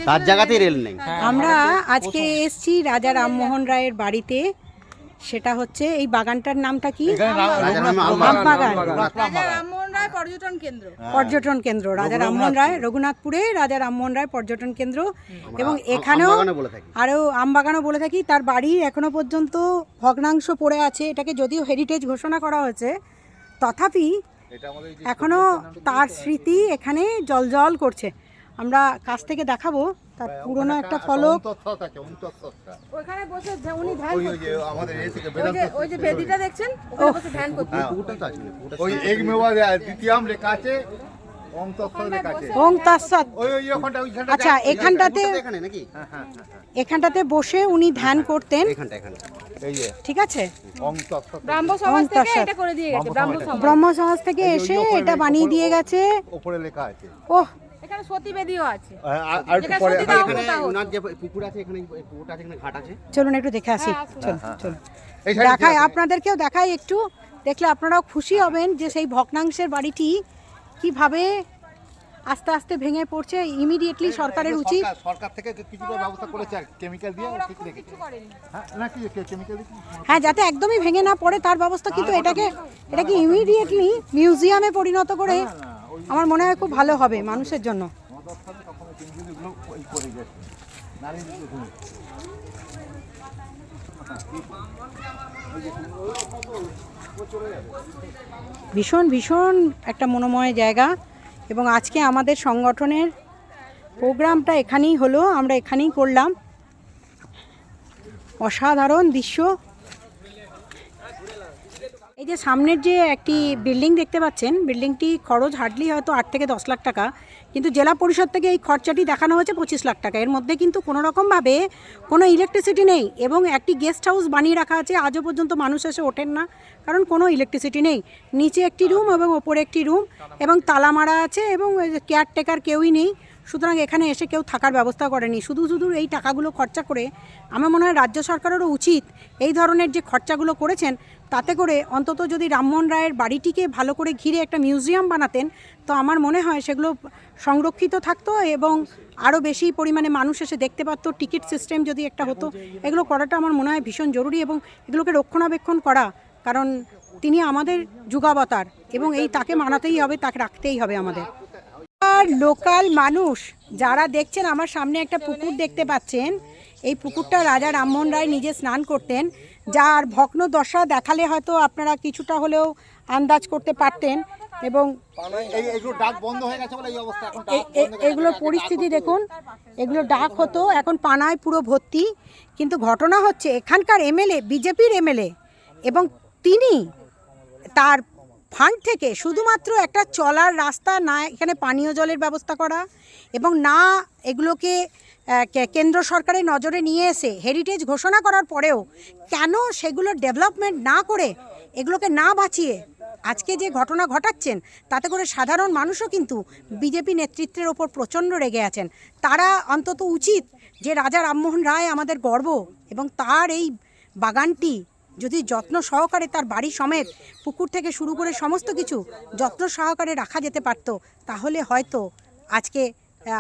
তার জায়গাতেই রেল নেই। আমরা আজকে এসেছি রাজা রামমোহন রায়ের বাড়িতে, সেটা হচ্ছে এই বাগানটার নামটা কি? আমবাগান পর্যটন কেন্দ্র রাজা রামমোহন রায়, রঘুনাথপুরে রাজা রামমোহন রায় পর্যটন কেন্দ্র। এবং এখানেও আরও আমবাগানও বলে থাকি। তার বাড়ি এখনো পর্যন্ত ভগ্নাংশ পড়ে আছে। এটাকে যদিও হেরিটেজ ঘোষণা করা হয়েছে, তথাপি এখনো তার স্মৃতি এখানে জলজল করছে। আমরা কাছ থেকে দেখাবো তার পুরনো একটা ফলক। ওখানে বসে উনি ধ্যান করছেন, ওই যে বেদিটা দেখছেন, ওখানে বসে ধ্যান করছেন। ওই এক মেওয়া দ্বিতীয়াম লেখা আছে, ওম তৎসৎ লেখা আছে। ওম তৎসৎ। ওইখানটা আচ্ছা, এখানটাতে বসে উনি ধ্যান করতেন। ঠিক আছে, ব্রহ্ম সমাজ থেকে এসে এটা বানিয়ে দিয়ে গেছে। উপরে লেখা আছে। ওহ, এখানে সতী বেদিও আছে। আর একটু পরে এখানে ওনার যে পুকুর আছে, এখানে পুকুরটা আছে, এখানে ঘাট আছে। চলুন একটু দেখে আসি। চলুন দেখাই, আপনাদেরকেও দেখাই একটু। দেখলে আপনারাও খুশি হবেন যে সেই ভগ্নাংশের বাড়িটি কিভাবে আস্তে আস্তে ভেঙে পড়ছে। ইমিডিয়েটলি সরকারের উচিত, সরকার থেকে কিছুটা ব্যবস্থা করেছে কেমিক্যাল দিয়ে, ঠিক রেখেছে। না কি কেমিক্যাল দিয়ে, হ্যাঁ, যাতে একদমই ভেঙে না পড়ে তার ব্যবস্থা। কিন্তু এটাকে ইমিডিয়েটলি মিউজিয়ামে পরিণত করে আমার মনে হয় খুব ভালো হবে মানুষের জন্য। ভীষণ ভীষণ একটা মনোময় জায়গা। এবং আজকে আমাদের সংগঠনের প্রোগ্রামটা এখানেই হলো, আমরা এখানেই করলাম। অসাধারণ দৃশ্য। এই যে সামনের যে একটি বিল্ডিং দেখতে পাচ্ছেন, বিল্ডিংটি খরচ হার্ডলি হয়তো 8 থেকে 10 লাখ টাকা, কিন্তু জেলা পরিষদ থেকে এই খরচাটি দেখানো হয়েছে 25 লাখ টাকা। এর মধ্যে কিন্তু কোনো রকমভাবে কোনো ইলেকট্রিসিটি নেই এবং একটি গেস্ট হাউস বানিয়ে রাখা আছে। আজও পর্যন্ত মানুষ এসে ওঠেন না, কারণ কোনো ইলেকট্রিসিটি নেই। নিচে একটি রুম এবং ওপরে একটি রুম, এবং তালা মারা আছে, এবং কেয়ারটেকার কেউই নেই। সুতরাং এখানে এসে কেউ থাকার ব্যবস্থা করেনি। শুধু এই টাকাগুলো খরচা করে আমার মনে হয় রাজ্য সরকারেরও উচিত এই ধরনের যে খরচাগুলো করেছেন, তাতে করে অন্তত যদি রামমোহন রায়ের বাড়িটিকে ভালো করে ঘিরে একটা মিউজিয়াম বানাতেন, তো আমার মনে হয় সেগুলো সংরক্ষিত থাকতো এবং আরও বেশি পরিমাণে মানুষ এসে দেখতে পারত। টিকিট সিস্টেম যদি একটা হতো, এগুলো করাটা আমার মনে হয় ভীষণ জরুরি, এবং এগুলোকে রক্ষণাবেক্ষণ করা, কারণ তিনি আমাদের যুগাবতার এবং তাকে মানাতেই হবে, তাকে রাখতেই হবে আমাদের। আর লোকাল মানুষ যারা দেখছেন, আমার সামনে একটা পুকুর দেখতে পাচ্ছেন। এই পুকুরটা রাজা রামমোহন রায় নিজে স্নান করতেন, যার ভগ্ন দশা দেখালে হয়তো আপনারা কিছুটা হলেও আন্দাজ করতে পারতেন। এবং এগুলোর পরিস্থিতি দেখুন, এগুলো ডাক হতো, এখন পানায় পুরো ভর্তি। কিন্তু ঘটনা হচ্ছে এখানকার এমএলএ, বিজেপির এমএলএ, এবং তিনি তার ফান্ড থেকে শুধুমাত্র একটা চলার রাস্তা, না এখানে পানীয় জলের ব্যবস্থা করা, এবং না এগুলোকে কেন্দ্র সরকারের নজরে নিয়ে এসে হেরিটেজ ঘোষণা করার পরেও কেন সেগুলো ডেভেলপমেন্ট না করে, এগুলোকে না বাঁচিয়ে আজকে যে ঘটনা ঘটাচ্ছেন, তাতে করে সাধারণ মানুষও কিন্তু বিজেপি নেতৃত্বের ওপর প্রচণ্ড রেগে আছেন। তারা অন্তত উচিত যে রাজা রামমোহন রায় আমাদের গর্ব, এবং তার এই বাগানটি যদি যত্ন সহকারে, তার বাড়ি সমেত পুকুর থেকে শুরু করে সমস্ত কিছু যত্ন সহকারে রাখা যেতে পারত, তাহলে হয়তো আজকে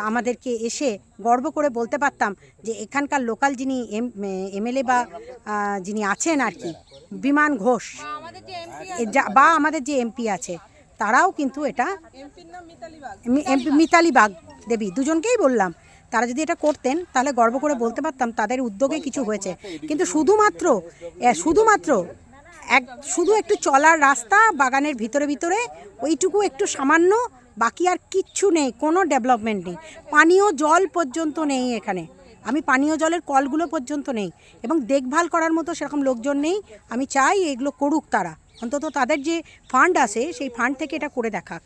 আমাদেরকে এসে গর্ব করে বলতে পারতাম যে এখানকার লোকাল যিনি এমএলএ বা যিনি আছেন আর কি, বিমান ঘোষ, বা আমাদের যে এমপি আছে, তারাও কিন্তু এটা, মিতালি বাগ দেবী, দুজনকেই বললাম, তারা যদি এটা করতেন তাহলে গর্ব করে বলতে পারতাম তাদের উদ্যোগে কিছু হয়েছে। কিন্তু শুধুমাত্র শুধু একটু চলার রাস্তা বাগানের ভিতরে ওইটুকু একটু সামান্য, বাকি আর কিচ্ছু নেই, কোনো ডেভেলপমেন্ট নেই। পানীয় জল পর্যন্ত নেই এখানে, আমি পানীয় জলের কলগুলো পর্যন্ত নেই, এবং দেখভাল করার মতো সেরকম লোকজন নেই। আমি চাই এগুলো করুক তারা, অন্তত তাদের যে ফান্ড আছে সেই ফান্ড থেকে এটা করে দেখাক।